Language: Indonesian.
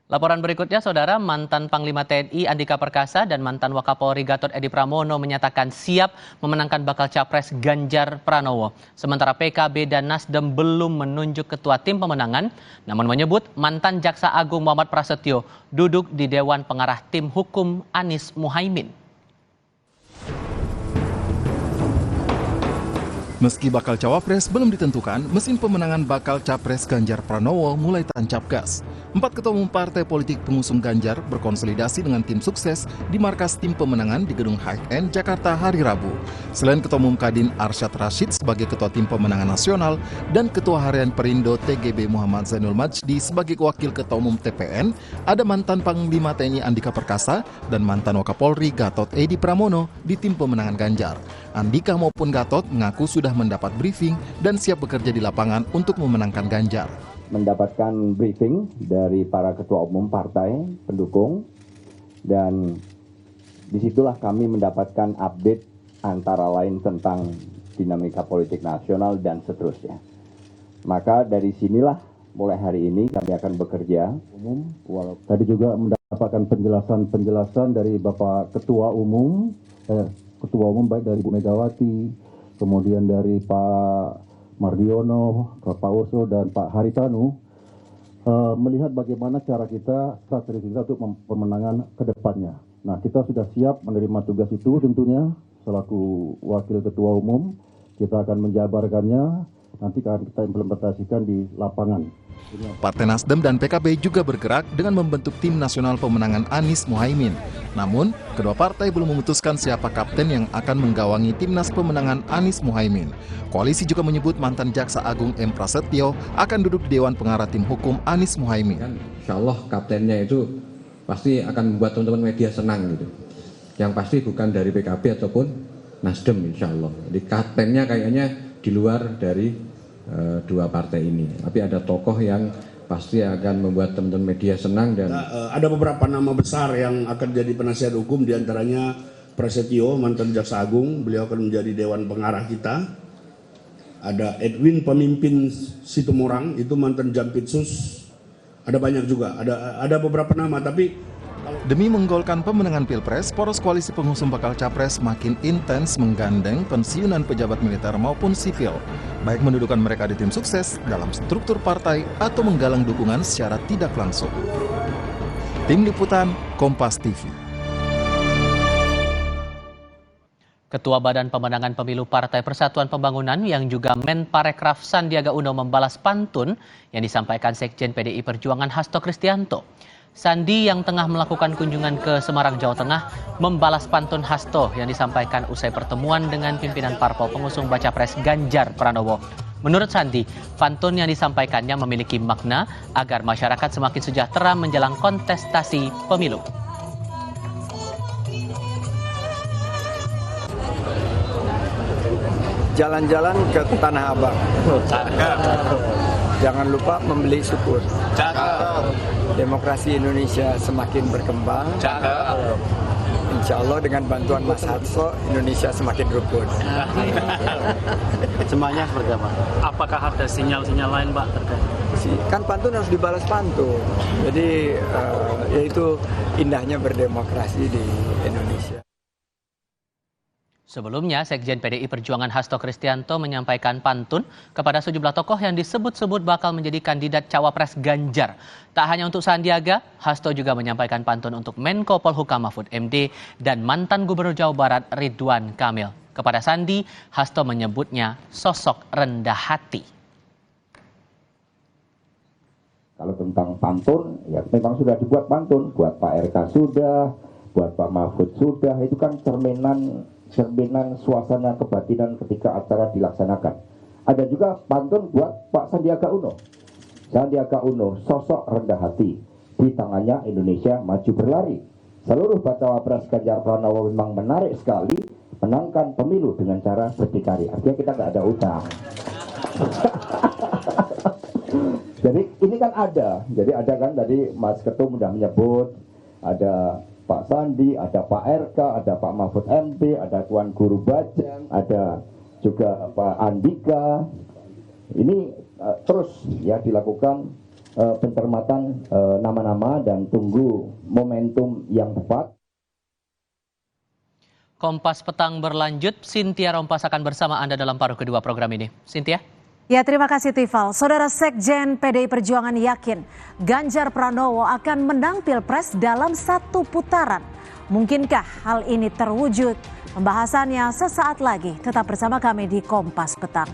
Laporan berikutnya, Saudara, mantan Panglima TNI Andika Perkasa dan mantan Wakapolri Gatot Edi Pramono menyatakan siap memenangkan bakal capres Ganjar Pranowo. Sementara PKB dan Nasdem belum menunjuk ketua tim pemenangan, namun menyebut mantan Jaksa Agung Muhammad Prasetyo duduk di Dewan Pengarah Tim Hukum Anies Muhaimin. Meski bakal cawapres belum ditentukan, mesin pemenangan bakal capres Ganjar Pranowo mulai tancap gas. 4 ketua umum partai politik pengusung Ganjar berkonsolidasi dengan tim sukses di markas tim pemenangan di Gedung HKN Jakarta hari Rabu. Selain Ketua Umum Kadin Arsyad Rashid sebagai Ketua Tim Pemenangan Nasional dan Ketua Harian Perindo TGB Muhammad Zainul Majdi sebagai Wakil Ketua Umum TPN, ada mantan Panglima TNI Andika Perkasa dan mantan Wakapolri Gatot Edi Pramono di tim pemenangan Ganjar. Andika maupun Gatot mengaku sudah mendapat briefing dan siap bekerja di lapangan untuk memenangkan Ganjar. Mendapatkan briefing dari para ketua umum partai pendukung, dan disitulah kami mendapatkan update antara lain tentang dinamika politik nasional dan seterusnya. Maka dari sinilah mulai hari ini kami akan bekerja. Tadi juga mendapatkan penjelasan dari Bapak Ketua Umum baik dari Bu Megawati, kemudian dari Pak Mardiono, Pak Oso, dan Pak Haritanu, melihat bagaimana cara kita, strategi kita untuk pemenangan ke depannya. Nah, kita sudah siap menerima tugas itu tentunya, selaku Wakil Ketua Umum, kita akan menjabarkannya, nanti akan kita implementasikan di lapangan. Partai Nasdem dan PKB juga bergerak dengan membentuk tim nasional pemenangan Anies Muhaimin. Namun, kedua partai belum memutuskan siapa kapten yang akan menggawangi timnas pemenangan Anies Muhaimin. Koalisi juga menyebut mantan Jaksa Agung M. Prasetyo akan duduk di Dewan Pengarah Tim Hukum Anies Muhaimin. Insya Allah kaptennya itu pasti akan membuat teman-teman media senang gitu. Yang pasti bukan dari PKB ataupun Nasdem, insya Allah. Jadi kaptennya kayaknya di luar dari dua partai ini, tapi ada tokoh yang pasti akan membuat teman-teman media senang. Dan ada beberapa nama besar yang akan jadi penasihat hukum, diantaranya Prasetyo, mantan Jaksa Agung, beliau akan menjadi Dewan Pengarah kita. Ada Edwin, pemimpin Situmorang, itu mantan Jampitsus. Ada banyak juga, ada beberapa nama, tapi demi menggolkan pemenangan Pilpres, poros koalisi pengusung bakal capres makin intens menggandeng pensiunan pejabat militer maupun sipil, baik mendudukan mereka di tim sukses dalam struktur partai atau menggalang dukungan secara tidak langsung. Tim Liputan, Kompas TV. Ketua Badan Pemenangan Pemilu Partai Persatuan Pembangunan yang juga Menparekraf Sandiaga Uno membalas pantun yang disampaikan Sekjen PDI Perjuangan Hasto Kristianto. Sandi yang tengah melakukan kunjungan ke Semarang, Jawa Tengah, membalas pantun Hasto yang disampaikan usai pertemuan dengan pimpinan parpol pengusung baca pres Ganjar Pranowo. Menurut Sandi, pantun yang disampaikannya memiliki makna agar masyarakat semakin sejahtera menjelang kontestasi pemilu. Jalan-jalan ke Tanah Abang. Jangan lupa membeli syukur. Demokrasi Indonesia semakin berkembang. Insya Allah dengan bantuan Mas Hasto, Indonesia semakin rukun. Semuanya seperti apa? Apakah ada sinyal-sinyal lain, Pak, terkait? Kan pantun harus dibalas pantun. Jadi yaitu indahnya berdemokrasi di Indonesia. Sebelumnya, Sekjen PDI Perjuangan Hasto Kristianto menyampaikan pantun kepada sejumlah tokoh yang disebut-sebut bakal menjadi kandidat cawapres Ganjar. Tak hanya untuk Sandiaga, Hasto juga menyampaikan pantun untuk Menko Polhukam Mahfud MD dan mantan Gubernur Jawa Barat Ridwan Kamil. Kepada Sandi, Hasto menyebutnya sosok rendah hati. Kalau tentang pantun, ya memang sudah dibuat pantun. Buat Pak RK sudah, buat Pak Mahfud sudah. Itu kan cerminan suasana kebatinan ketika acara dilaksanakan. Ada juga pantun buat Pak Sandiaga Uno. Sandiaga Uno, sosok rendah hati. Di tangannya Indonesia maju berlari. Seluruh bacawa pres Ganjar Pranowo memang menarik sekali. Menangkan pemilu dengan cara berdikari. Artinya kita nggak ada utang. Jadi ini kan ada. Jadi ada kan tadi Mas Ketum sudah menyebut. Ada Pak Sandi, ada Pak RK, ada Pak Mahfud MD, ada Tuan Guru Bajang, ada juga Pak Andika. Ini terus ya dilakukan pencermatan nama-nama dan tunggu momentum yang tepat. Kompas Petang berlanjut, Cynthia Rompas akan bersama Anda dalam paruh kedua program ini. Cynthia? Ya, terima kasih Tifal. Saudara Sekjen PDI Perjuangan yakin Ganjar Pranowo akan menang Pilpres dalam 1 putaran. Mungkinkah hal ini terwujud? Pembahasannya sesaat lagi. Tetap bersama kami di Kompas Petang.